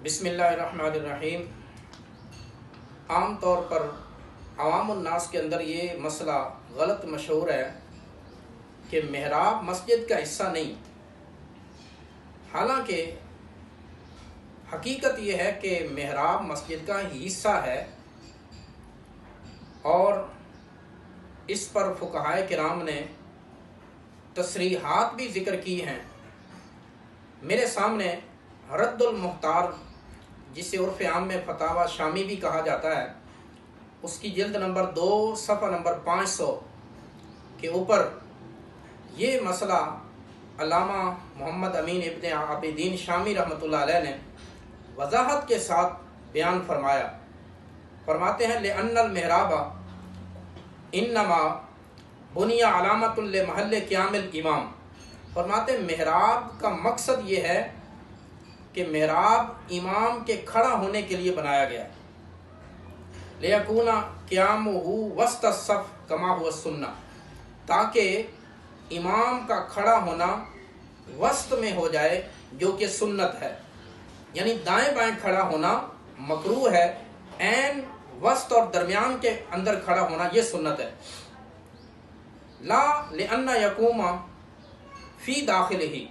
بسم اللہ الرحمن الرحیم۔ عام طور پر عوام الناس کے اندر یہ مسئلہ غلط مشہور ہے کہ محراب مسجد کا حصہ نہیں، حالانکہ حقیقت یہ ہے کہ محراب مسجد کا ہی حصہ ہے، اور اس پر فقہائے کرام نے تصریحات بھی ذکر کی ہیں۔ میرے سامنے رد المختار، جسے عرف عام میں فتاوی شامی بھی کہا جاتا ہے، اس کی جلد نمبر 2 صفحہ نمبر 500 کے اوپر یہ مسئلہ علامہ محمد امین ابن عابدین شامی رحمۃ اللہ علیہ نے وضاحت کے ساتھ بیان فرمایا۔ فرماتے ہیں لِأَنَّ الْمِحْرَابَ إِنَّمَا بُنِيَ عَلَامَةٌ لِمَحَلِّ قِيَامِ الْإِمَامِ۔ فرماتے ہیں محراب کا مقصد یہ ہے کہ محراب امام کے کھڑا ہونے کے لیے بنایا گیا، لِيَكُونَ قِيَامُهُ وَسْطَ الصَّفِّ كَمَا هُوَ السُّنَّةُ، تاکہ امام کا کھڑا ہونا وسط میں ہو جائے جو کہ سنت ہے، یعنی دائیں بائیں کھڑا ہونا مکروہ ہے، عین وسط اور درمیان کے اندر کھڑا ہونا یہ سنت ہے۔ لا لِأَنَّ يَقُومَ فی داخلہ،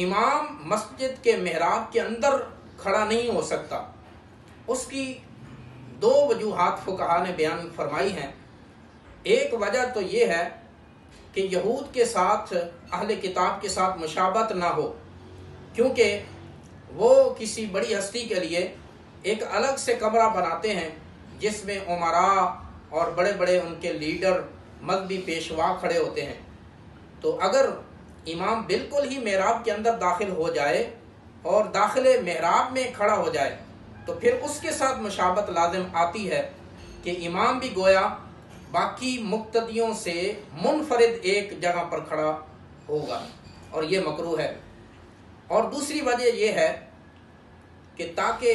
امام مسجد کے محراب کے اندر کھڑا نہیں ہو سکتا۔ اس کی 2 وجوہات فقہا نے بیان فرمائی ہیں۔ ایک وجہ تو یہ ہے کہ یہود کے ساتھ، اہل کتاب کے ساتھ مشابہت نہ ہو، کیونکہ وہ کسی بڑی ہستی کے لیے ایک الگ سے کمرہ بناتے ہیں جس میں امراء اور بڑے بڑے ان کے لیڈر، مذہبی پیشوا کھڑے ہوتے ہیں۔ تو اگر امام بالکل ہی محراب کے اندر داخل ہو جائے اور داخل محراب میں کھڑا ہو جائے تو پھر اس کے ساتھ مشابہت لازم آتی ہے کہ امام بھی گویا باقی مقتدیوں سے منفرد ایک جگہ پر کھڑا ہوگا، اور یہ مکروہ ہے۔ اور دوسری وجہ یہ ہے کہ تاکہ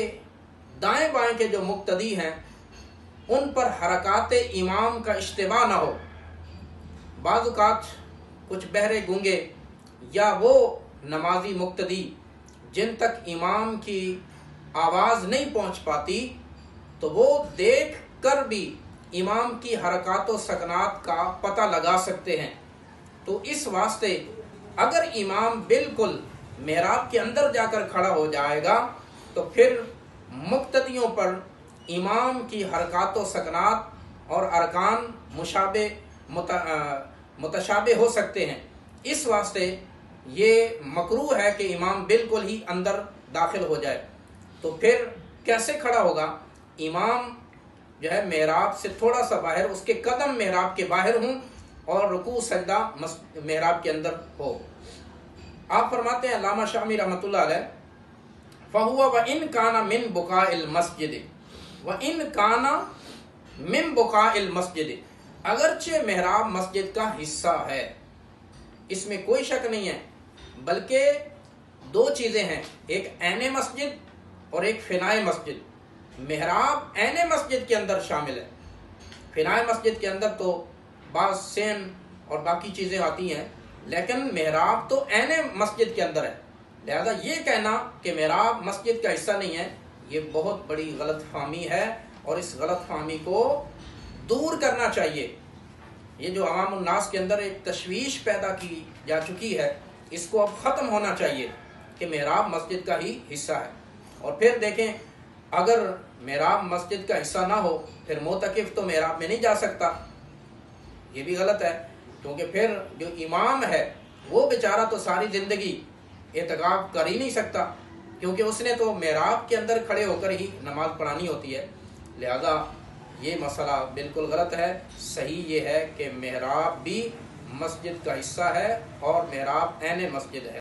دائیں بائیں کے جو مقتدی ہیں ان پر حرکات امام کا اشتباہ نہ ہو۔ بعض اوقات کچھ بہرے گونگے یا وہ نمازی مقتدی جن تک امام کی آواز نہیں پہنچ پاتی تو وہ دیکھ کر بھی امام کی حرکات و سکنات کا پتہ لگا سکتے ہیں۔ تو اس واسطے اگر امام بالکل محراب کے اندر جا کر کھڑا ہو جائے گا تو پھر مقتدیوں پر امام کی حرکات و سکنات اور ارکان متشابہ ہو سکتے ہیں۔ اس واسطے یہ مکروہ ہے کہ امام بالکل ہی اندر داخل ہو جائے۔ تو پھر کیسے کھڑا ہوگا؟ امام جو ہے محراب سے تھوڑا سا باہر، اس کے قدم محراب کے باہر ہوں اور رکوع سجدہ محراب کے اندر ہو۔ آپ فرماتے ہیں علامہ شامی رحمۃ اللہ علیہ، فَهُوَ وَإِن كَانَ مِن بُقَاءِ الْمَسْجِدِ وَإِن كَانَ مِن بُقَاءِ الْمَسْجِدِ، اگرچہ محراب مسجد کا حصہ ہے، اس میں کوئی شک نہیں ہے، بلکہ 2 چیزیں ہیں، ایک عین مسجد اور ایک فنائے مسجد۔ محراب عین مسجد کے اندر شامل ہے، فنائے مسجد کے اندر تو بعض سین اور باقی چیزیں آتی ہیں، لیکن محراب تو عین مسجد کے اندر ہے۔ لہذا یہ کہنا کہ محراب مسجد کا حصہ نہیں ہے، یہ بہت بڑی غلط فہمی ہے، اور اس غلط فہمی کو دور کرنا چاہیے۔ یہ جو عوام الناس کے اندر ایک تشویش پیدا کی جا چکی ہے، اس کو اب ختم ہونا چاہیے کہ محراب مسجد کا ہی حصہ ہے۔ اور پھر دیکھیں، اگر محراب مسجد کا حصہ نہ ہو پھر معتکف تو محراب میں نہیں جا سکتا، یہ بھی غلط ہے، کیونکہ پھر جو امام ہے وہ بیچارہ تو ساری زندگی اعتکاف کر ہی نہیں سکتا، کیونکہ اس نے تو محراب کے اندر کھڑے ہو کر ہی نماز پڑھانی ہوتی ہے۔ لہذا یہ مسئلہ بالکل غلط ہے۔ صحیح یہ ہے کہ محراب بھی مسجد کا حصہ ہے اور محراب عین مسجد ہے۔